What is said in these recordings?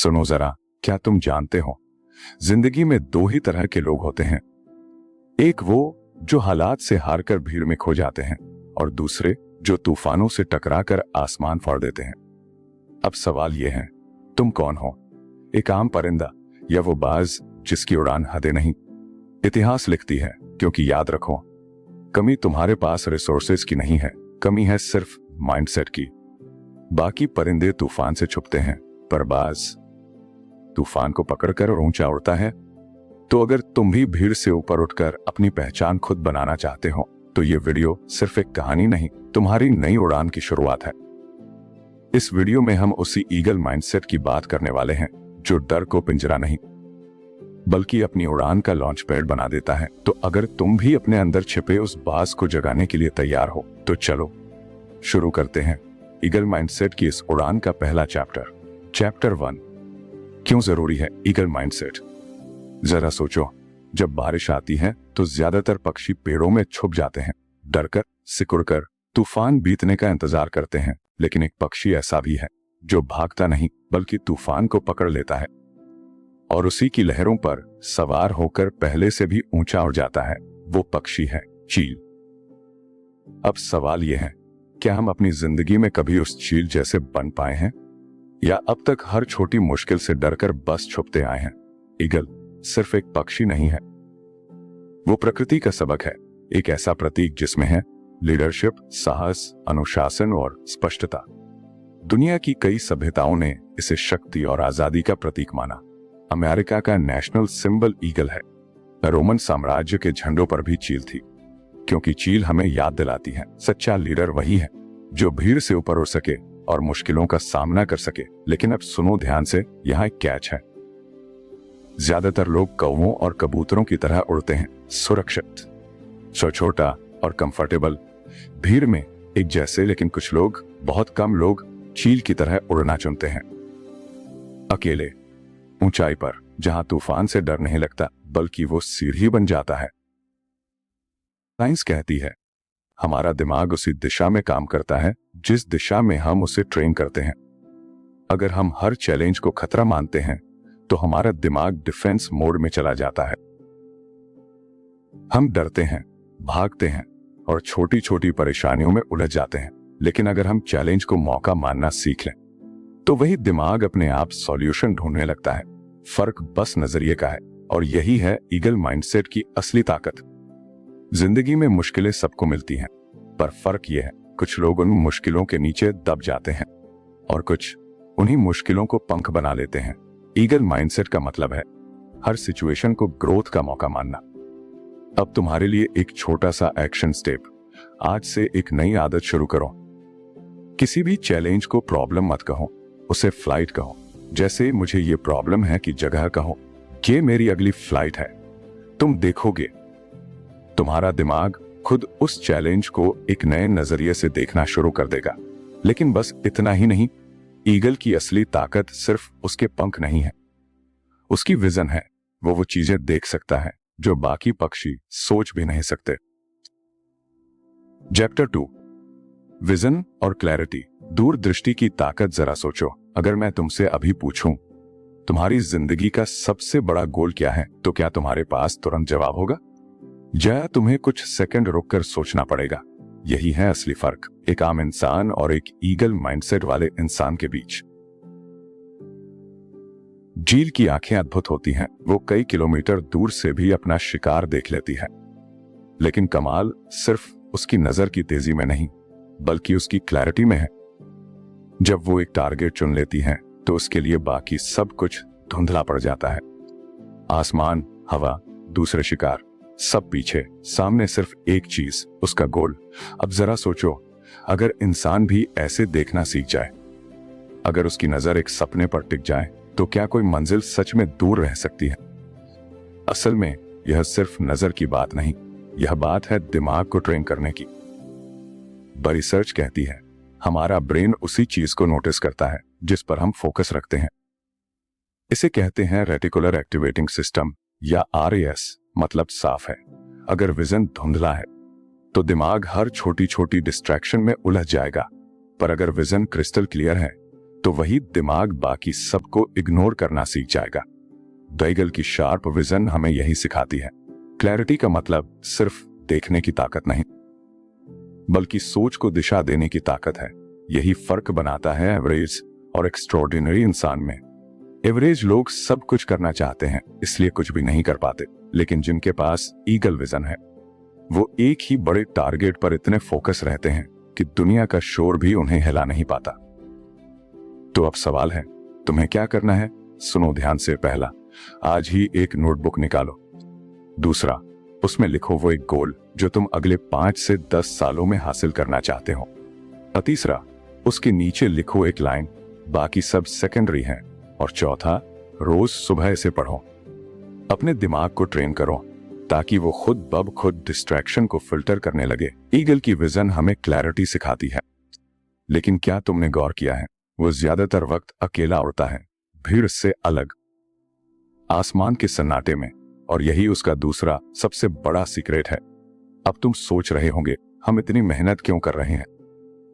सुनो जरा, क्या तुम जानते हो जिंदगी में दो ही तरह के लोग होते हैं। एक वो जो हालात से हारकर भीड़ में खो जाते हैं और दूसरे जो तूफानों से टकराकर आसमान फाड़ देते हैं। अब सवाल ये है, तुम कौन हो? एक आम परिंदा या वो बाज जिसकी उड़ान हदें नहीं? इतिहास लिखती है, क्योंकि याद रखो, कमी तुम्हारे पास रिसोर्सेज की नहीं है, कमी है सिर्फ माइंडसेट की। बाकी परिंदे तूफान से छुपते हैं, पर बाज तूफान को पकड़कर और ऊंचा उड़ता है। तो अगर तुम भी भीड़ से ऊपर उठकर अपनी पहचान खुद बनाना चाहते हो तो ये वीडियो सिर्फ एक कहानी नहीं, तुम्हारी नई उड़ान की शुरुआत है। इस वीडियो में हम उसी ईगल माइंडसेट की बात करने वाले हैं जो डर को पिंजरा नहीं बल्कि अपनी उड़ान का लॉन्च पैड बना देता है। तो अगर तुम भी अपने अंदर छिपे उस बाज को जगाने के लिए तैयार हो तो चलो शुरू करते हैं ईगल माइंडसेट की इस उड़ान का पहला चैप्टर 1। क्यों जरूरी है ईगल माइंडसेट? जरा सोचो, जब बारिश आती है तो ज्यादातर पक्षी पेड़ों में छुप जाते हैं, डरकर सिकुड़कर तूफान बीतने का इंतजार करते हैं। लेकिन एक पक्षी ऐसा भी है जो भागता नहीं बल्कि तूफान को पकड़ लेता है और उसी की लहरों पर सवार होकर पहले से भी ऊंचा उड़ जाता है। वो पक्षी है चील। अब सवाल यह है, क्या हम अपनी जिंदगी में कभी उस चील जैसे बन पाए हैं, या अब तक हर छोटी मुश्किल से डरकर बस छुपते आए हैं? ईगल सिर्फ एक पक्षी नहीं है, वो प्रकृति का सबक है, एक ऐसा प्रतीक जिसमें है लीडरशिप, साहस, अनुशासन और स्पष्टता। दुनिया की कई सभ्यताओं ने इसे शक्ति और आजादी का प्रतीक माना। अमेरिका का नेशनल सिंबल ईगल है। रोमन साम्राज्य के झंडों पर भी चील थी, क्योंकि चील हमें याद दिलाती है सच्चा लीडर वही है जो भीड़ से ऊपर उड़ सके और मुश्किलों का सामना कर सके। लेकिन अब सुनो ध्यान से, यहाँ एक कैच है। ज्यादातर लोग कौवों और कबूतरों की तरह उड़ते हैं, सुरक्षित, छोटा और कंफर्टेबल, भीड़ में एक जैसे। लेकिन कुछ लोग, बहुत कम लोग, चील की तरह उड़ना चुनते हैं, अकेले, ऊंचाई पर, जहां तूफान से डर नहीं लगता बल्कि वो सीढ़ी बन जाता है। साइंस कहती है हमारा दिमाग उसी दिशा में काम करता है जिस दिशा में हम उसे ट्रेन करते हैं। अगर हम हर चैलेंज को खतरा मानते हैं तो हमारा दिमाग डिफेंस मोड में चला जाता है। हम डरते हैं, भागते हैं और छोटी छोटी परेशानियों में उलझ जाते हैं। लेकिन अगर हम चैलेंज को मौका मानना सीख लें तो वही दिमाग अपने आप सॉल्यूशन ढूंढने लगता है। फर्क बस नजरिए का है, और यही है ईगल माइंडसेट की असली ताकत। जिंदगी में मुश्किलें सबको मिलती हैं, पर फर्क यह है कुछ लोग उन मुश्किलों के नीचे दब जाते हैं और कुछ उन्हीं मुश्किलों को पंख बना लेते हैं। ईगल माइंडसेट का मतलब है हर सिचुएशन को ग्रोथ का मौका मानना। अब तुम्हारे लिए एक छोटा सा एक्शन स्टेप, आज से एक नई आदत शुरू करो। किसी भी चैलेंज को प्रॉब्लम मत कहो, उसे फ्लाइट कहो। जैसे मुझे ये प्रॉब्लम है कि जगह कहो, ये मेरी अगली फ्लाइट है। तुम देखोगे तुम्हारा दिमाग खुद उस चैलेंज को एक नए नजरिए से देखना शुरू कर देगा। लेकिन बस इतना ही नहीं, ईगल की असली ताकत सिर्फ उसके पंख नहीं है, उसकी विजन है। वो चीजें देख सकता है जो बाकी पक्षी सोच भी नहीं सकते। चैप्टर 2, विजन और क्लैरिटी, दूरदृष्टि की ताकत। जरा सोचो, अगर मैं तुमसे अभी पूछूं तुम्हारी जिंदगी का सबसे बड़ा गोल क्या है, तो क्या तुम्हारे पास तुरंत जवाब होगा, या तुम्हें कुछ सेकंड रुककर सोचना पड़ेगा? यही है असली फर्क एक आम इंसान और एक ईगल माइंडसेट वाले इंसान के बीच। चील की आंखें अद्भुत होती हैं, वो कई किलोमीटर दूर से भी अपना शिकार देख लेती है। लेकिन कमाल सिर्फ उसकी नजर की तेजी में नहीं बल्कि उसकी क्लैरिटी में है। जब वो एक टारगेट चुन लेती है तो उसके लिए बाकी सब कुछ धुंधला पड़ जाता है। आसमान, हवा, दूसरे शिकार, सब पीछे, सामने सिर्फ एक चीज, उसका गोल। अब जरा सोचो, अगर इंसान भी ऐसे देखना सीख जाए, अगर उसकी नजर एक सपने पर टिक जाए, तो क्या कोई मंजिल सच में दूर रह सकती है? असल में यह सिर्फ नजर की बात नहीं, यह बात है दिमाग को ट्रेन करने की। रिसर्च कहती है हमारा ब्रेन उसी चीज को नोटिस करता है जिस पर हम फोकस रखते हैं। इसे कहते हैं रेटिकुलर एक्टिवेटिंग सिस्टम, या RAS। मतलब साफ है, अगर विजन धुंधला है तो दिमाग हर छोटी छोटी डिस्ट्रैक्शन में उलझ जाएगा, पर अगर विजन क्रिस्टल क्लियर है तो वही दिमाग बाकी सबको इग्नोर करना सीख जाएगा। ईगल की शार्प विजन हमें यही सिखाती है। क्लैरिटी का मतलब सिर्फ देखने की ताकत नहीं, बल्कि सोच को दिशा देने की ताकत है। यही फर्क बनाता है एवरेज और एक्स्ट्रॉर्डिनरी इंसान में। एवरेज लोग सब कुछ करना चाहते हैं, इसलिए कुछ भी नहीं कर पाते, लेकिन जिनके पास ईगल विजन है वो एक ही बड़े टारगेट पर इतने फोकस रहते हैं कि दुनिया का शोर भी उन्हें हिला नहीं पाता। तो अब सवाल है, तुम्हें क्या करना है? सुनो ध्यान से। पहला, आज ही एक नोटबुक निकालो। दूसरा, उसमें लिखो वो एक गोल जो तुम अगले 5 से 10 सालों में हासिल करना चाहते हो। और तीसरा, उसके नीचे लिखो एक लाइन, बाकी सब सेकेंडरी हैं। और चौथा, रोज सुबह इसे पढ़ो। अपने दिमाग को ट्रेन करो ताकि वो खुद ब खुद डिस्ट्रैक्शन को फिल्टर करने लगे। ईगल की विजन हमें क्लैरिटी सिखाती है, लेकिन क्या तुमने गौर किया है वो ज्यादातर वक्त अकेला उड़ता है, भीड़ से अलग, आसमान के सन्नाटे में। और यही उसका दूसरा सबसे बड़ा सीक्रेट है। अब तुम सोच रहे होंगे, हम इतनी मेहनत क्यों कर रहे हैं?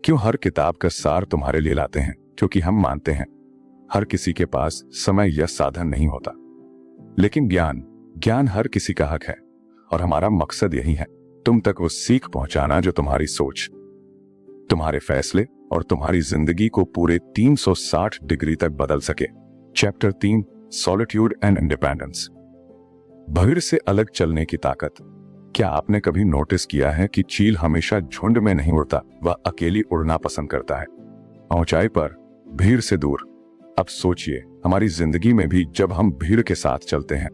क्यों हर किताब का सार तुम्हारे लिए लाते हैं? क्योंकि हम मानते हैं हर किसी के पास समय या साधन नहीं होता, लेकिन ज्ञान हर किसी का हक है। और हमारा मकसद यही है, तुम तक वो सीख पहुंचाना जो तुम्हारी सोच, तुम्हारे फैसले और तुम्हारी जिंदगी को पूरे 360 डिग्री तक बदल सके। Chapter 3, solitude and independence. भीड़ से अलग चलने की ताकत। क्या आपने कभी नोटिस किया है कि चील हमेशा झुंड में नहीं उड़ता, वह अकेली उड़ना पसंद करता है, ऊंचाई पर, भीड़ से दूर। अब सोचिए, हमारी जिंदगी में भी जब हम भीड़ के साथ चलते हैं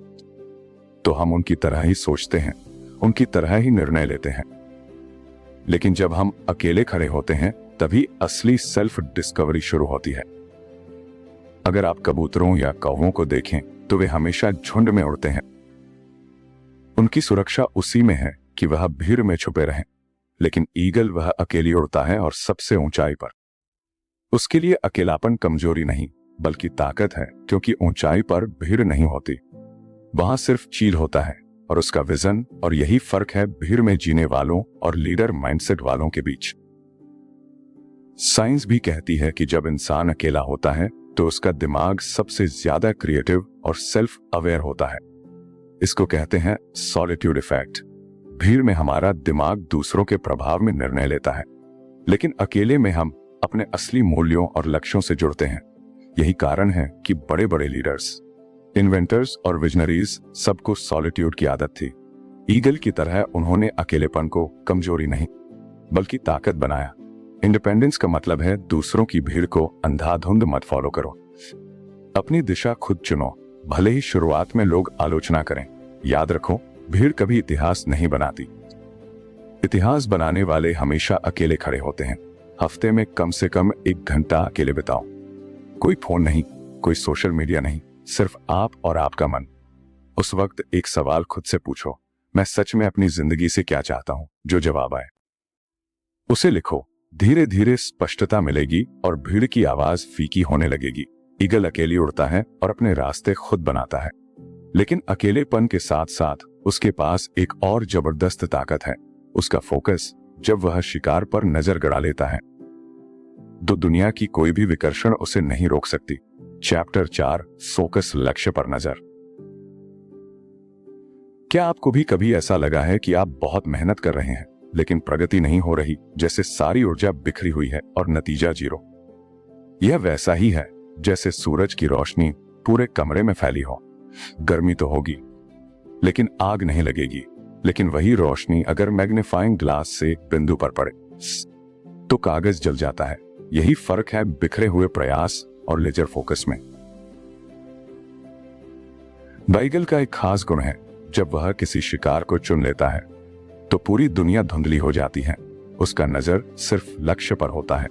तो हम उनकी तरह ही सोचते हैं, उनकी तरह ही निर्णय लेते हैं। लेकिन जब हम अकेले खड़े होते हैं तभी असली सेल्फ डिस्कवरी शुरू होती है। अगर आप कबूतरों या कौवों को देखें तो वे हमेशा झुंड में उड़ते हैं। उनकी सुरक्षा उसी में है कि वह भीड़ में छुपे रहें, लेकिन ईगल वह अकेली उड़ता है और सबसे ऊंचाई पर। उसके लिए अकेलापन कमजोरी नहीं बल्कि ताकत है, क्योंकि ऊंचाई पर भीड़ नहीं होती, वहां सिर्फ चील होता है और उसका विजन। और यही फर्क है भीड़ में जीने वालों और लीडर माइंडसेट वालों के बीच। साइंस भी कहती है कि जब इंसान अकेला होता है तो उसका दिमाग सबसे ज्यादा क्रिएटिव और सेल्फ अवेयर होता है। इसको कहते हैं सॉलिट्यूड इफेक्ट। भीड़ में हमारा दिमाग दूसरों के प्रभाव में निर्णय लेता है, लेकिन अकेले में हम अपने असली मूल्यों और लक्ष्यों से जुड़ते हैं। यही कारण है कि बड़े बड़े लीडर्स, इन्वेंटर्स और विजनरीज सबको सॉलिट्यूड की आदत थी। ईगल की तरह उन्होंने अकेलेपन को कमजोरी नहीं बल्कि ताकत बनाया। इंडिपेंडेंस का मतलब है दूसरों की भीड़ को अंधाधुंध मत फॉलो करो, अपनी दिशा खुद चुनो, भले ही शुरुआत में लोग आलोचना करें। याद रखो, भीड़ कभी इतिहास नहीं बनाती, इतिहास बनाने वाले हमेशा अकेले खड़े होते हैं। हफ्ते में कम से कम 1 घंटा अकेले बिताओ। कोई फोन नहीं, कोई सोशल मीडिया नहीं, सिर्फ आप और आपका मन। उस वक्त एक सवाल खुद से पूछो, मैं सच में अपनी जिंदगी से क्या चाहता हूं? जो जवाब आए उसे लिखो। धीरे धीरे स्पष्टता मिलेगी और भीड़ की आवाज फीकी होने लगेगी। ईगल अकेली उड़ता है और अपने रास्ते खुद बनाता है, लेकिन अकेलेपन के साथ साथ उसके पास एक और जबरदस्त ताकत है, उसका फोकस। जब वह शिकार पर नजर गड़ा लेता है तो दुनिया की कोई भी विकर्षण उसे नहीं रोक सकती। चैप्टर 4, फोकस, लक्ष्य पर नजर। क्या आपको भी कभी ऐसा लगा है कि आप बहुत मेहनत कर रहे हैं लेकिन प्रगति नहीं हो रही, जैसे सारी ऊर्जा बिखरी हुई है और नतीजा 0? यह वैसा ही है जैसे सूरज की रोशनी पूरे कमरे में फैली हो। गर्मी तो होगी लेकिन आग नहीं लगेगी, लेकिन वही रोशनी अगर मैग्नीफाइंग ग्लास से बिंदु पर पड़े तो कागज जल जाता है। यही फर्क है बिखरे हुए प्रयास और लेजर फोकस में। ईगल का एक खास गुण है, जब वह किसी शिकार को चुन लेता है तो पूरी दुनिया धुंधली हो जाती है। उसका नजर सिर्फ लक्ष्य पर होता है।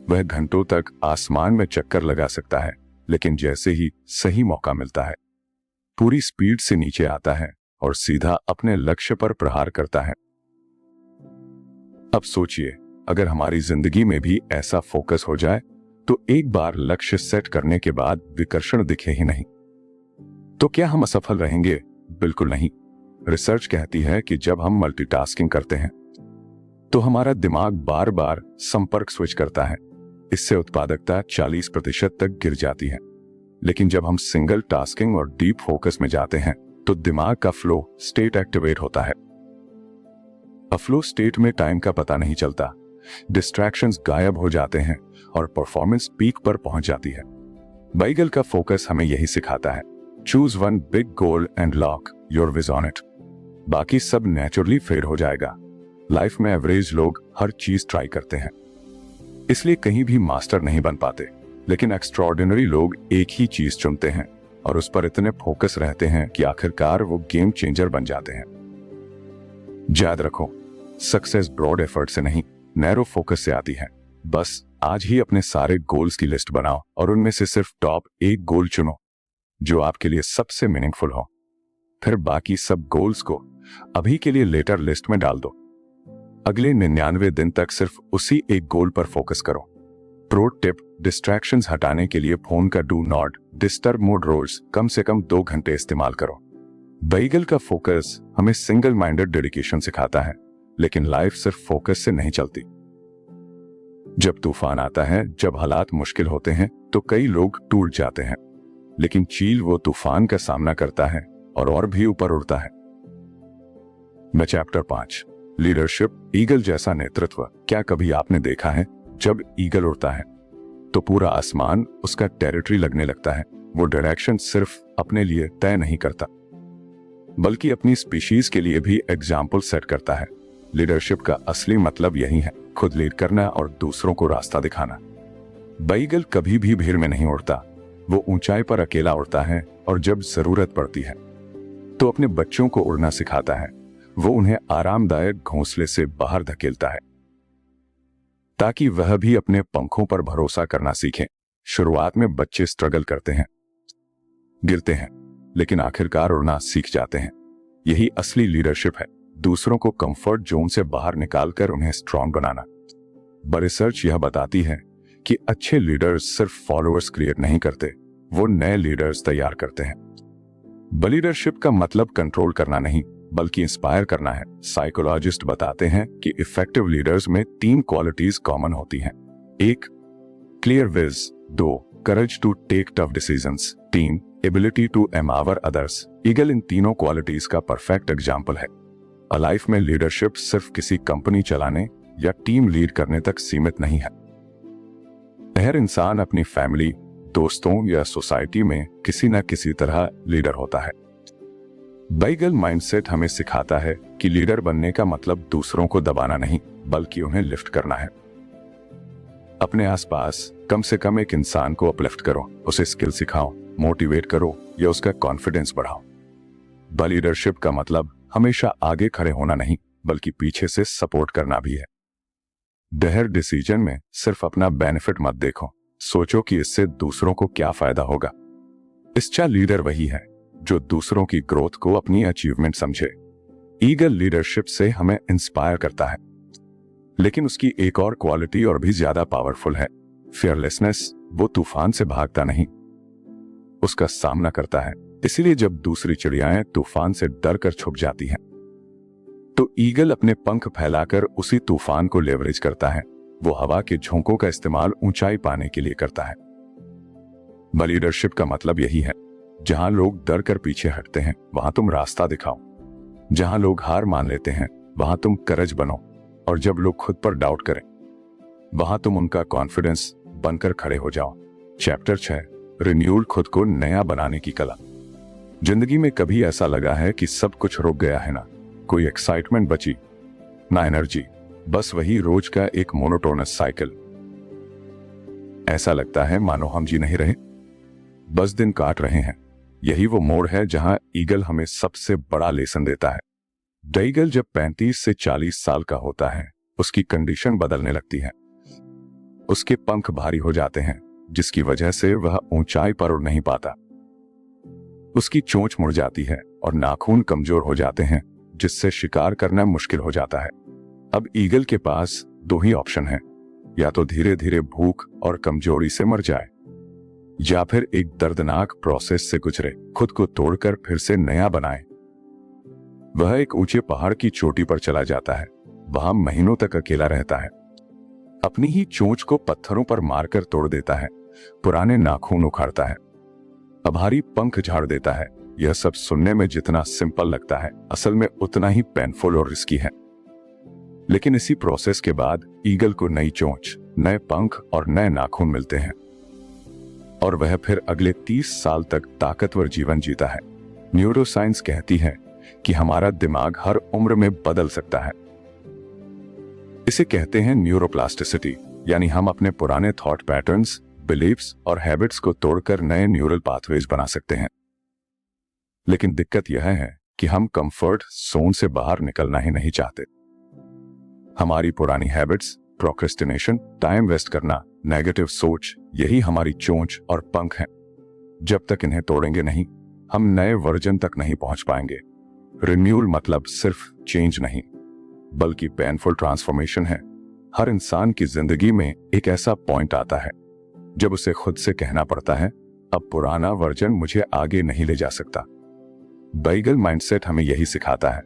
वह घंटों तक आसमान में चक्कर लगा सकता है, लेकिन जैसे ही सही मौका मिलता है पूरी स्पीड से नीचे आता है और सीधा अपने लक्ष्य पर प्रहार करता है। अब सोचिए, अगर हमारी जिंदगी में भी ऐसा फोकस हो जाए तो एक बार लक्ष्य सेट करने के बाद विकर्षण दिखे ही नहीं तो क्या हम असफल रहेंगे? बिल्कुल नहीं। रिसर्च कहती है कि जब हम मल्टीटास्किंग करते हैं तो हमारा दिमाग बार बार संपर्क स्विच करता है। इससे उत्पादकता 40% तक गिर जाती है। लेकिन जब हम सिंगल टास्किंग और डीप फोकस में जाते हैं तो दिमाग का फ्लो स्टेट एक्टिवेट होता है। फ्लो स्टेट में टाइम का पता नहीं चलता, डिस्ट्रैक्शंस गायब हो जाते हैं और परफॉर्मेंस पीक पर पहुंच जाती है। बाइगल का फोकस हमें यही सिखाता है, choose one big goal and lock your wish on it. बाकी सब नेचुरली फेड हो जाएगा। लाइफ में एवरेज लोग हर चीज ट्राई करते हैं, इसलिए कहीं भी मास्टर नहीं बन पाते, लेकिन एक्स्ट्राऑर्डिनरी लोग एक ही चीज चुनते हैं और उस पर इतने फोकस रहते हैं कि आखिरकार वो गेम चेंजर बन जाते हैं। याद रखो, सक्सेस ब्रॉड एफर्ट से नहीं, नैरो फोकस से आती है। बस आज ही अपने सारे गोल्स की लिस्ट बनाओ और उनमें से सिर्फ टॉप एक गोल चुनो जो आपके लिए सबसे मीनिंगफुल हो। फिर बाकी सब गोल्स को अभी के लिए लेटर लिस्ट में डाल दो। अगले 99 दिन तक सिर्फ उसी एक गोल पर फोकस करो। प्रो टिप, डिस्ट्रैक्शंस हटाने के लिए फोन का डू नॉट डिस्टर्ब मोड रोज कम से कम 2 घंटे इस्तेमाल करो। बाइगल का फोकस हमें सिंगल माइंडेड डेडिकेशन सिखाता है, लेकिन लाइफ सिर्फ फोकस से नहीं चलती। जब तूफान आता है, जब हालात मुश्किल होते हैं तो कई लोग टूट जाते हैं, लेकिन चील वो तूफान का सामना करता है और भी ऊपर उड़ता है। चैप्टर 5, लीडरशिप, ईगल जैसा नेतृत्व। क्या कभी आपने देखा है जब ईगल उड़ता है तो पूरा आसमान उसका टेरिटरी लगने लगता है। वो डायरेक्शन सिर्फ अपने लिए तय नहीं करता, बल्कि अपनी स्पीशीज के लिए भी एग्जाम्पल सेट करता है। लीडरशिप का असली मतलब यही है, खुद लीड करना और दूसरों को रास्ता दिखाना। बाइगल कभी भी भीड़ में नहीं उड़ता, वो ऊंचाई पर अकेला उड़ता है और जब जरूरत पड़ती है तो अपने बच्चों को उड़ना सिखाता है। वो उन्हें आरामदायक घोंसले से बाहर धकेलता है ताकि वह भी अपने पंखों पर भरोसा करना सीखें। शुरुआत में बच्चे स्ट्रगल करते हैं, गिरते हैं, लेकिन आखिरकार उड़ना सीख जाते हैं। यही असली लीडरशिप है, दूसरों को कंफर्ट जोन से बाहर निकालकर उन्हें स्ट्रांग बनाना। रिसर्च यह बताती है कि अच्छे लीडर्स सिर्फ फॉलोअर्स क्रिएट नहीं करते, वो नए लीडर्स तैयार करते हैं। लीडरशिप का मतलब कंट्रोल करना नहीं, बल्कि इंस्पायर करना है। साइकोलॉजिस्ट बताते हैं कि इफेक्टिव लीडर्स में 3 क्वालिटीज कॉमन होती हैं। 1, clear vision. 2, courage to take tough decisions. 3, ability to empower others. Eagle इन तीनों क्वालिटीज का परफेक्ट एग्जाम्पल है। लाइफ में लीडरशिप सिर्फ किसी कंपनी चलाने या टीम लीड करने तक सीमित नहीं है। हर इंसान अपनी फैमिली, दोस्तों या सोसाइटी में किसी न किसी तरह लीडर होता है। बाइगल माइंडसेट हमें सिखाता है कि लीडर बनने का मतलब दूसरों को दबाना नहीं, बल्कि उन्हें लिफ्ट करना है। अपने आसपास कम से कम एक इंसान को अपलिफ्ट करो, उसे स्किल सिखाओ, मोटिवेट करो या उसका कॉन्फिडेंस बढ़ाओ। लीडरशिप का मतलब हमेशा आगे खड़े होना नहीं, बल्कि पीछे से सपोर्ट करना भी है। हर डिसीजन में सिर्फ अपना बेनिफिट मत देखो, सोचो कि इससे दूसरों को क्या फायदा होगा। अच्छा लीडर वही है जो दूसरों की ग्रोथ को अपनी अचीवमेंट समझे। ईगल लीडरशिप से हमें इंस्पायर करता है, लेकिन उसकी एक और क्वालिटी और भी ज्यादा पावरफुल है, फियरलेसनेस। वो तूफान से भागता नहीं, उसका सामना करता है। इसीलिए जब दूसरी चिड़ियाएं तूफान से डर कर छुप जाती हैं, तो ईगल अपने पंख फैलाकर उसी तूफान को लेवरेज करता है। वो हवा के झोंकों का इस्तेमाल ऊंचाई पाने के लिए करता है। लीडरशिप का मतलब यही है, जहां लोग डर कर पीछे हटते हैं, वहां तुम रास्ता दिखाओ। जहां लोग हार मान लेते हैं, वहां तुम करज बनो। और जब लोग खुद पर डाउट करें, वहां तुम उनका कॉन्फिडेंस बनकर खड़े हो जाओ। चैप्टर 6, रिन्यूड, खुद को नया बनाने की कला। जिंदगी में कभी ऐसा लगा है कि सब कुछ रुक गया है ना? कोई एक्साइटमेंट बची, ना एनर्जी, बस वही रोज का एक मोनोटोनस साइकिल। ऐसा लगता है मानो हम जी नहीं रहे, बस दिन काट रहे हैं। यही वो मोड़ है जहां ईगल हमें सबसे बड़ा लेसन देता है। ईगल जब 35 से 40 साल का होता है, उसकी कंडीशन बदलने लगती है। उसके पंख भारी हो जाते हैं, जिसकी वजह से वह ऊंचाई पर उड़ नहीं पाता। उसकी चोंच मुड़ जाती है और नाखून कमजोर हो जाते हैं, जिससे शिकार करना मुश्किल हो जाता है। अब ईगल के पास 2 ही ऑप्शन हैं, या तो धीरे धीरे भूख और कमजोरी से मर जाए, या फिर एक दर्दनाक प्रोसेस से गुजरे, खुद को तोड़कर फिर से नया बनाए। वह एक ऊंचे पहाड़ की चोटी पर चला जाता है, वहां महीनों तक अकेला रहता है। अपनी ही चोंच को पत्थरों पर मारकर तोड़ देता है, पुराने नाखून उखाड़ता है, अभारी पंख झाड़ देता है। यह सब सुनने में जितना सिंपल लगता है, असल में उतना ही पेनफुल और रिस्की है। लेकिन इसी प्रोसेस के बाद ईगल को नई चोंच, नए पंख और नए नाखून मिलते हैं और वह फिर अगले 30 साल तक ताकतवर जीवन जीता है। न्यूरोसाइंस कहती है कि हमारा दिमाग हर उम्र में बदल सकता है। इसे कहते हैं न्यूरोप्लास्टिसिटी, यानी हम अपने पुराने थॉट पैटर्न्स, बिलीफ्स और हैबिट्स को तोड़कर नए न्यूरल पाथवेज बना सकते हैं। लेकिन दिक्कत यह है कि हम कंफर्ट जोन से बाहर निकलना ही नहीं चाहते। हमारी पुरानी हैबिट्स, प्रोक्रेस्टिनेशन, टाइम वेस्ट करना, नेगेटिव सोच, यही हमारी चोंच और पंख हैं। जब तक इन्हें तोड़ेंगे नहीं, हम नए वर्जन तक नहीं पहुंच पाएंगे। रिन्यूअल मतलब सिर्फ चेंज नहीं, बल्कि पेनफुल ट्रांसफॉर्मेशन है। हर इंसान की जिंदगी में एक ऐसा पॉइंट आता है जब उसे खुद से कहना पड़ता है, अब पुराना वर्जन मुझे आगे नहीं ले जा सकता। बैगल माइंडसेट हमें यही सिखाता है,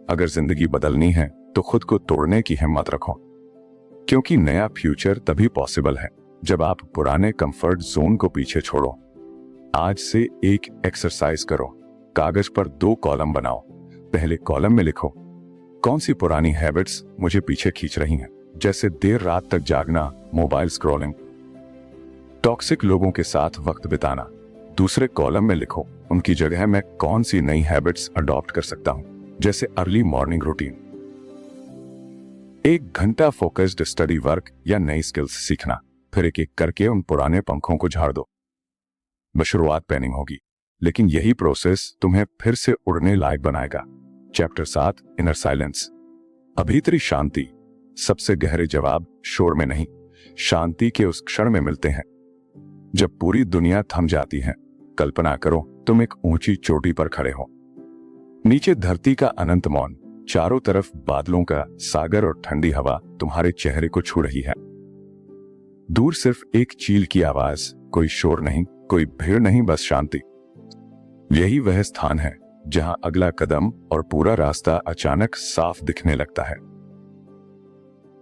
अगर जिंदगी बदलनी है तो खुद को तोड़ने की हिम्मत रखो, क्योंकि नया फ्यूचर तभी पॉसिबल है जब आप पुराने कंफर्ट जोन को पीछे छोड़ो। आज से एक एक्सरसाइज करो, कागज पर 2 कॉलम बनाओ। पहले कॉलम में लिखो, कौन सी पुरानी हैबिट्स मुझे पीछे खींच रही हैं, जैसे देर रात तक जागना, मोबाइल स्क्रॉलिंग, टॉक्सिक लोगों के साथ वक्त बिताना। दूसरे कॉलम में लिखो, उनकी जगह मैं कौन सी नई हैबिट्स अडॉप्ट कर सकता हूं, जैसे अर्ली मॉर्निंग रूटीन, 1 घंटा फोकस्ड स्टडी वर्क या नई स्किल्स सीखना। फिर एक एक करके उन पुराने पंखों को झाड़ दो। बस शुरुआत पैनिंग होगी, लेकिन यही प्रोसेस तुम्हें फिर से उड़ने लायक बनाएगा। Chapter 7, inner silence. अभीतरी शांति। सबसे गहरे जवाब शोर में नहीं, शांति के उस क्षण में मिलते हैं जब पूरी दुनिया थम जाती है। कल्पना करो तुम एक ऊंची चोटी पर खड़े हो, नीचे धरती का अनंत मौन, चारों तरफ बादलों का सागर और ठंडी हवा तुम्हारे चेहरे को छू रही है। दूर सिर्फ एक चील की आवाज, कोई शोर नहीं, कोई भीड़ नहीं, बस शांति। यही वह स्थान है जहां अगला कदम और पूरा रास्ता अचानक साफ दिखने लगता है।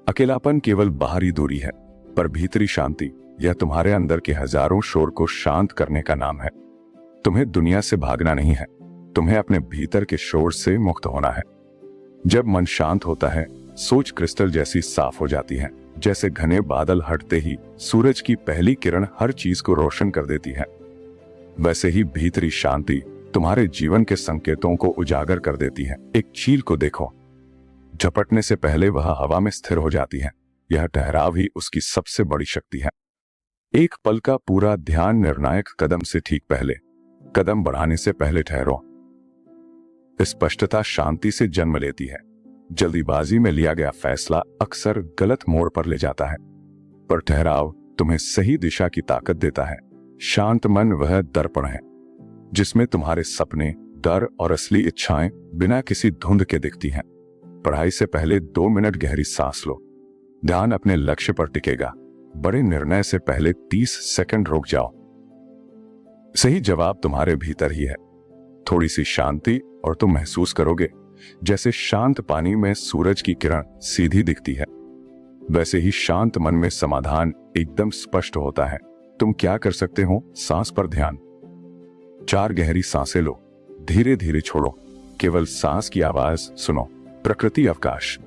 अकेलापन केवल बाहरी दूरी है, पर भीतरी शांति, यह तुम्हारे अंदर के हजारों शोर को शांत करने का नाम है। तुम्हें दुनिया से भागना नहीं है, तुम्हें अपने भीतर के शोर से मुक्त होना है। जब मन शांत होता है, सोच क्रिस्टल जैसी साफ हो जाती है, जैसे घने बादल हटते ही सूरज की पहली किरण हर चीज को रोशन कर देती है। वैसे ही भीतरी शांति तुम्हारे जीवन के संकेतों को उजागर कर देती है। एक चील को देखो, झपटने से पहले वह हवा में स्थिर हो जाती है। यह ठहराव ही उसकी सबसे बड़ी शक्ति है। एक पल का पूरा ध्यान निर्णायक कदम से ठीक पहले, कदम बढ़ाने से पहले ठहरो। स्पष्टता शांति से जन्म लेती है। जल्दीबाजी में लिया गया फैसला अक्सर गलत मोड़ पर ले जाता है, पर ठहराव तुम्हें सही दिशा की ताकत देता है। शांत मन वह दर्पण है जिसमें तुम्हारे सपने, डर और असली इच्छाएं बिना किसी धुंध के दिखती हैं। पढ़ाई से पहले 2 मिनट गहरी सांस लो, ध्यान अपने लक्ष्य पर टिकेगा। बड़े निर्णय से पहले 30 सेकंड रुक जाओ। सही जवाब तुम्हारे भीतर ही है। थोड़ी सी शांति और तुम महसूस करोगे जैसे शांत पानी में सूरज की किरण सीधी दिखती है। वैसे ही शांत मन में समाधान एकदम स्पष्ट होता है। तुम क्या कर सकते हो? सांस पर ध्यान। 4 गहरी सांसें लो, धीरे धीरे छोड़ो, केवल सांस की आवाज सुनो। प्रकृति अवकाश।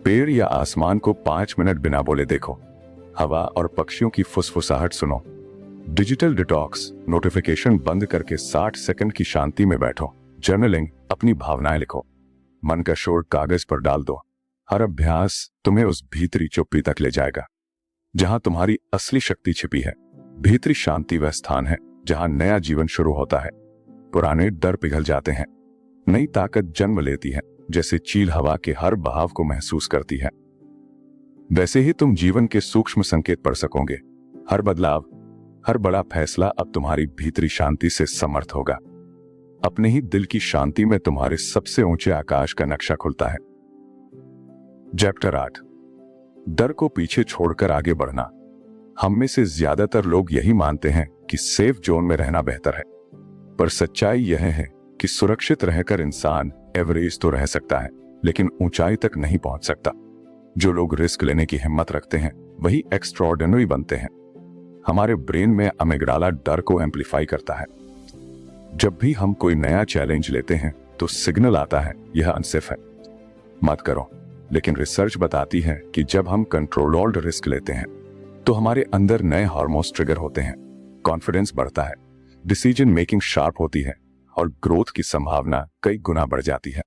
पेड़ या आसमान को 5 मिनट बिना बोले देखो। हवा और पक्षियों की फुसफुसाहट सुनो। डिजिटल डिटॉक्स, नोटिफिकेशन बंद करके 60 सेकंड की शांति में बैठो। जर्नलिंग, अपनी भावनाएं लिखो। मन का शोर कागज पर डाल दो। हर अभ्यास तुम्हें उस भीतरी चुप्पी तक ले जाएगा जहां तुम्हारी असली शक्ति छिपी है। भीतरी शांति वह स्थान है जहां नया जीवन शुरू होता है। पुराने डर पिघल जाते हैं, नई ताकत जन्म लेती है, जैसे चील हवा के हर बहाव को महसूस करती है। वैसे ही तुम जीवन के सूक्ष्म संकेत पढ़ सकोगे। हर बदलाव, हर बड़ा फैसला अब तुम्हारी भीतरी शांति से समर्थ होगा। अपने ही दिल की शांति में तुम्हारे सबसे ऊंचे आकाश का नक्शा खुलता है। चैप्टर 8, डर को पीछे छोड़कर आगे बढ़ना। हम में से ज्यादातर लोग यही मानते हैं कि सेफ जोन में रहना बेहतर है, पर सच्चाई यह है कि सुरक्षित रहकर इंसान एवरेज तो रह सकता है, लेकिन ऊंचाई तक नहीं पहुंच सकता। जो लोग रिस्क लेने की हिम्मत रखते हैं वही एक्स्ट्रॉर्डिनरी बनते हैं। हमारे ब्रेन में अमिग्डाला डर को एम्पलीफाई करता है। जब भी हम कोई नया चैलेंज लेते हैं तो सिग्नल आता है यह अनसेफ है, मत करो। लेकिन रिसर्च बताती है कि जब हम कंट्रोल्ड रिस्क लेते हैं तो हमारे अंदर नए हार्मोन्स ट्रिगर होते हैं, कॉन्फिडेंस बढ़ता है, डिसीजन मेकिंग शार्प होती है और ग्रोथ की संभावना कई गुना बढ़ जाती है।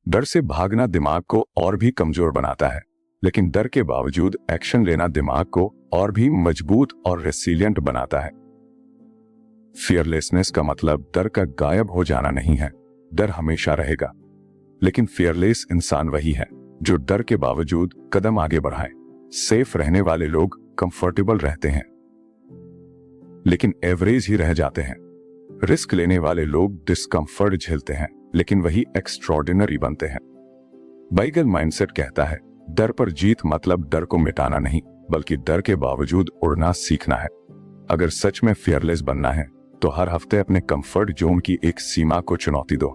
डर से भागना दिमाग को और भी कमजोर बनाता है, लेकिन डर के बावजूद एक्शन लेना दिमाग को और भी मजबूत और रेसिलिएंट बनाता है। फियरलेसनेस का मतलब डर का गायब हो जाना नहीं है, डर हमेशा रहेगा। लेकिन फियरलेस इंसान वही है जो डर के बावजूद कदम आगे बढ़ाए। सेफ रहने वाले लोग कंफर्टेबल रहते हैं लेकिन एवरेज ही रह जाते हैं। रिस्क लेने वाले लोग डिस्कंफर्ट झेलते हैं लेकिन वही एक्स्ट्रॉर्डिनरी बनते हैं। बाइगल माइंडसेट कहता है, डर पर जीत मतलब डर को मिटाना नहीं, बल्कि डर के बावजूद उड़ना सीखना है। अगर सच में फियरलेस बनना है तो हर हफ्ते अपने कंफर्ट जोन की एक सीमा को चुनौती दो।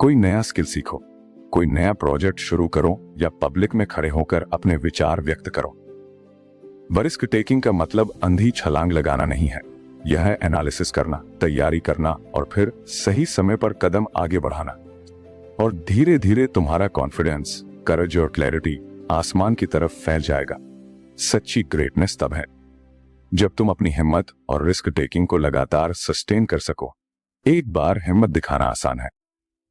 कोई नया स्किल सीखो, कोई नया प्रोजेक्ट शुरू करो या पब्लिक में खड़े होकर अपने विचार व्यक्त करो। रिस्क टेकिंग का मतलब अंधी छलांग लगाना नहीं है, यह है एनालिसिस करना, तैयारी करना और फिर सही समय पर कदम आगे बढ़ाना। और धीरे धीरे तुम्हारा कॉन्फिडेंस, करेज और क्लैरिटी आसमान की तरफ फैल जाएगा। सच्ची ग्रेटनेस तब है जब तुम अपनी हिम्मत और रिस्क टेकिंग को लगातार सस्टेन कर सको। एक बार हिम्मत दिखाना आसान है,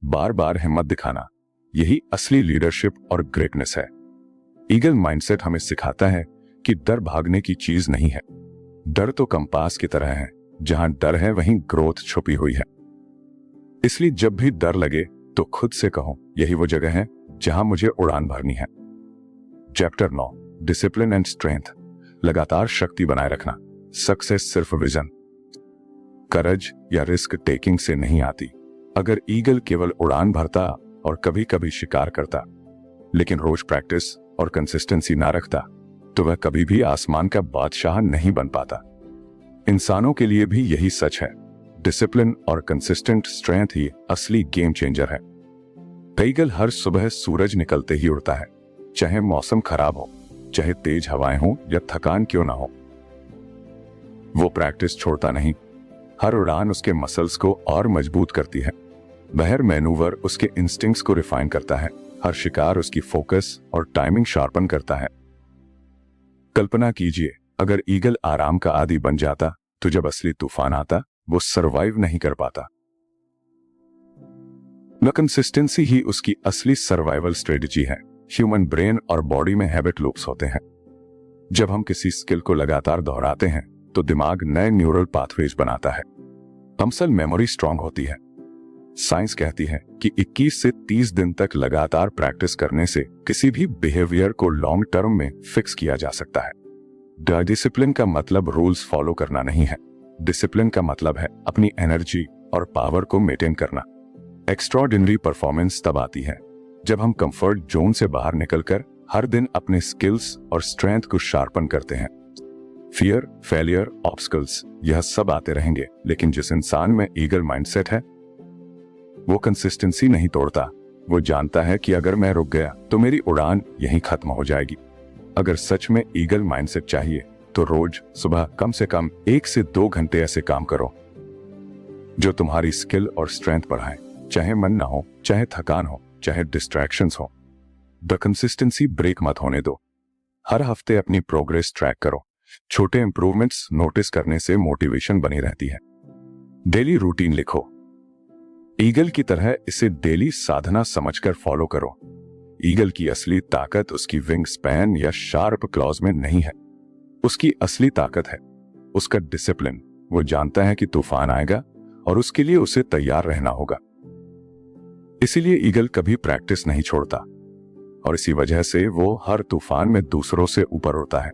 बार बार हिम्मत दिखाना यही असली लीडरशिप और ग्रेटनेस है। ईगल माइंडसेट हमें सिखाता है कि डर भागने की चीज नहीं है। डर तो कंपास की तरह है, जहां डर है वहीं ग्रोथ छुपी हुई है। इसलिए जब भी डर लगे तो खुद से कहो, यही वो जगह है जहां मुझे उड़ान भरनी है। Chapter 9, discipline and strength. लगातार शक्ति बनाए रखना। सक्सेस सिर्फ विजन, करज या रिस्क टेकिंग से नहीं आती। अगर ईगल केवल उड़ान भरता और कभी कभी शिकार करता, लेकिन रोज प्रैक्टिस और कंसिस्टेंसी ना रखता, तो वह कभी भी आसमान का बादशाह नहीं बन पाता। इंसानों के लिए भी यही सच है। डिसिप्लिन और कंसिस्टेंट स्ट्रेंथ ही असली गेम चेंजर है। ईगल हर सुबह सूरज निकलते ही उड़ता है, चाहे मौसम खराब हो, चाहे तेज हवाएं हो या थकान क्यों ना हो। वो प्रैक्टिस छोड़ता नहीं। हर उड़ान उसके मसल्स को और मजबूत करती है। हर मैनूवर उसके इंस्टिंक्ट्स को रिफाइन करता है। हर शिकार उसकी फोकस और टाइमिंग शार्पन करता है। कल्पना कीजिए, अगर ईगल आराम का आदी बन जाता तो जब असली तूफान आता वो सरवाइव नहीं कर पाता। कंसिस्टेंसी ही उसकी असली सर्वाइवल स्ट्रेटजी है। ह्यूमन ब्रेन और बॉडी में हैबिट लूप्स होते हैं। जब हम किसी स्किल को लगातार दोहराते हैं तो दिमाग नए न्यूरल पाथवेज बनाता है। मसल मेमोरी स्ट्रांग होती है। साइंस कहती है कि 21 से 30 दिन तक लगातार प्रैक्टिस करने से किसी भी बिहेवियर को लॉन्ग टर्म में फिक्स किया जा सकता है। डिसिप्लिन का मतलब रूल्स फॉलो करना नहीं है। डिसिप्लिन का मतलब है अपनी एनर्जी और पावर को मेंटेन करना। एक्स्ट्राऑर्डिनरी परफॉर्मेंस तब आती है जब हम कंफर्ट जोन से बाहर निकलकर हर दिन अपने स्किल्स और स्ट्रेंथ को शार्पन करते हैं। फियर, फेलियर, ऑब्स्टकल्स यह सब आते रहेंगे, लेकिन जिस इंसान में ईगल माइंडसेट है वो कंसिस्टेंसी नहीं तोड़ता। वो जानता है कि अगर मैं रुक गया तो मेरी उड़ान यहीं खत्म हो जाएगी। अगर सच में ईगल माइंडसेट चाहिए तो रोज सुबह कम से कम 1 से 2 घंटे ऐसे काम करो जो तुम्हारी स्किल और स्ट्रेंथ बढ़ाए, चाहे मन ना हो, चाहे थकान हो, चाहे डिस्ट्रैक्शंस हो। द कंसिस्टेंसी ब्रेक मत होने दो। हर हफ्ते अपनी प्रोग्रेस ट्रैक करो। छोटे इंप्रूवमेंट्स नोटिस करने से मोटिवेशन बनी रहती है। डेली रूटीन लिखो। ईगल की तरह इसे डेली साधना समझकर फॉलो करो। ईगल की असली ताकत उसकी विंग स्पैन या शार्प क्लॉज में नहीं है। उसकी असली ताकत है उसका डिसिप्लिन। वो जानता है कि तूफान आएगा और उसके लिए उसे तैयार रहना होगा। इसीलिए ईगल कभी प्रैक्टिस नहीं छोड़ता और इसी वजह से वो हर तूफान में दूसरों से ऊपर उड़ता है।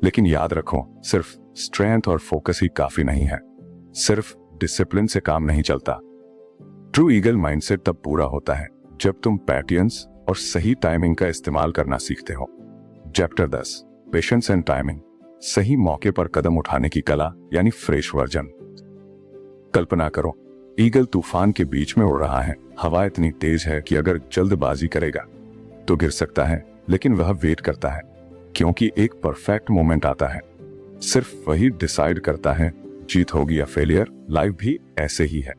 लेकिन याद रखो, सिर्फ स्ट्रेंथ और फोकस ही काफी नहीं है। सिर्फ डिसिप्लिन से काम नहीं चलता। ट्रू ईगल माइंडसेट तब पूरा होता है जब तुम पैटर्न्स और सही टाइमिंग का इस्तेमाल करना सीखते हो। Chapter 10, patience and timing. सही मौके पर कदम उठाने की कला यानी फ्रेश वर्जन। कल्पना करो, ईगल तूफान के बीच में उड़ रहा है। हवा इतनी तेज है कि अगर जल्दबाजी करेगा तो गिर सकता है, लेकिन वह वेट करता है क्योंकि एक परफेक्ट मोमेंट आता है। सिर्फ वही डिसाइड करता है जीत होगी या फेलियर। लाइफ भी ऐसे ही है।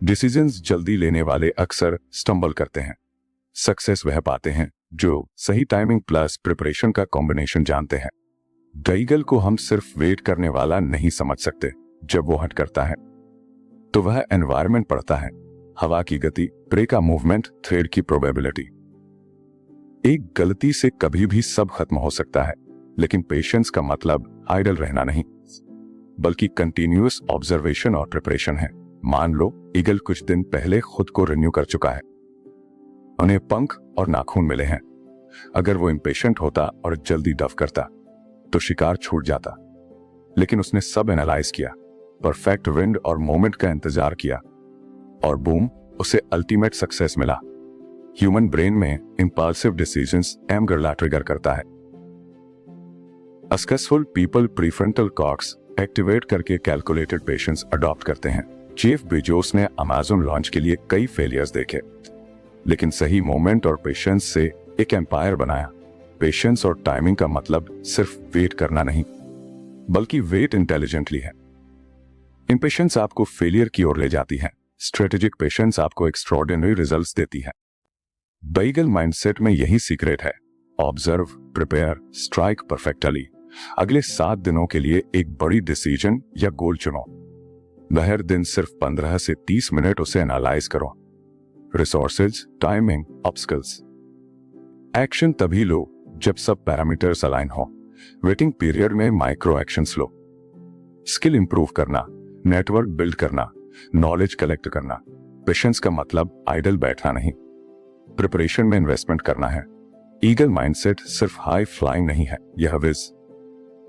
डिसीजंस जल्दी लेने वाले अक्सर स्टंबल करते हैं। सक्सेस वह पाते हैं जो सही टाइमिंग प्लस प्रिपरेशन का कॉम्बिनेशन जानते हैं। ईगल को हम सिर्फ वेट करने वाला नहीं समझ सकते। जब वो हट करता है तो वह एनवायरनमेंट पढ़ता है, हवा की गति, प्रे का मूवमेंट, थ्रेड की प्रोबेबिलिटी। एक गलती से कभी भी सब खत्म हो सकता है, लेकिन पेशेंस का मतलब आइडल रहना नहीं, बल्कि कंटिन्यूअस ऑब्जर्वेशन और प्रिपरेशन है। मान लो ईगल कुछ दिन पहले खुद को रिन्यू कर चुका है, उन्हें पंख और नाखून मिले हैं। अगर वो इम्पेशेंट होता और जल्दी डफ करता तो शिकार छूट जाता, लेकिन उसने सब एनालाइज किया, परफेक्ट विंड और मोमेंट का इंतजार किया, और बूम, उसे अल्टीमेट सक्सेस मिला। ह्यूमन ब्रेन में इंपल्सिव डिसीजंस एमगरला ट्रिगर करता है। Successful people prefrontal cortex activate करके कैलकुलेटेड पेशेंस अडॉप्ट करते हैं। जेफ बेजोस ने अमेज़न लॉन्च के लिए कई फेलियर्स देखे, लेकिन सही मोमेंट और पेशेंस से एक एम्पायर बनाया। पेशेंस और टाइमिंग का मतलब सिर्फ वेट करना नहीं, बल्कि वेट इंटेलिजेंटली है। इम्पेशेंस आपको फेलियर की ओर ले जाती है, स्ट्रेटेजिक पेशेंस आपको एक्स्ट्रॉर्डिनरी रिजल्ट्स देती है। ईगल माइंडसेट में यही सीक्रेट है। Observe, prepare, strike perfectly. अगले 7 दिनों के लिए एक बड़ी डिसीजन या गोल चुनो। हर दिन सिर्फ 15 से 30 मिनट उसे एनालाइज करो। Resources, timing, obstacles. एक्शन तभी लो जब सब पैरामीटर्स अलाइन हो। वेटिंग पीरियड में माइक्रो एक्शंस लो। स्किल इंप्रूव करना, नेटवर्क बिल्ड करना, नॉलेज कलेक्ट करना। पेशेंस का मतलब आइडल बैठना नहीं, प्रिपरेशन में इन्वेस्टमेंट करना है। ईगल माइंडसेट सिर्फ हाई फ्लाइंग नहीं है, यह विज,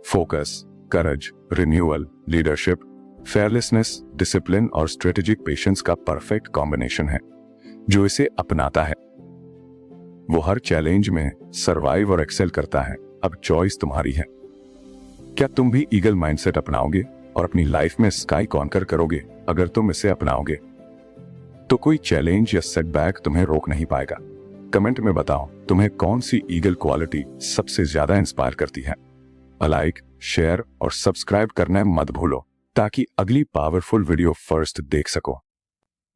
फोकस, करेज, रिन्यूअल, लीडरशिप, फेयरलेसनेस, डिसिप्लिन और स्ट्रेटेजिक पेशेंस का परफेक्ट कॉम्बिनेशन है। जो इसे अपनाता है वो हर चैलेंज में सर्वाइव और एक्सेल करता है। अब चॉइस तुम्हारी है। क्या तुम भी ईगल माइंडसेट अपनाओगे और अपनी लाइफ में स्काई कॉन्कर करोगे? अगर तुम इसे अपनाओगे तो कोई चैलेंज या सेटबैक तुम्हें रोक नहीं पाएगा। कमेंट में बताओ तुम्हें कौन सी ईगल क्वालिटी सबसे ज्यादा इंस्पायर करती है। लाइक, शेयर और सब्सक्राइब करना मत भूलो ताकि अगली पावरफुल वीडियो फर्स्ट देख सको।